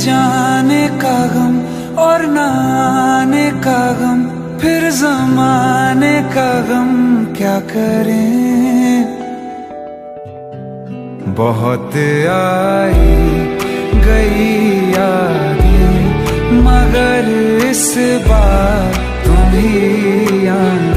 जाने का गम और ना आने का गम, फिर ज़माने का गम क्या करें। बहुत आई गई यादें, मगर इस बार तुम ही आना।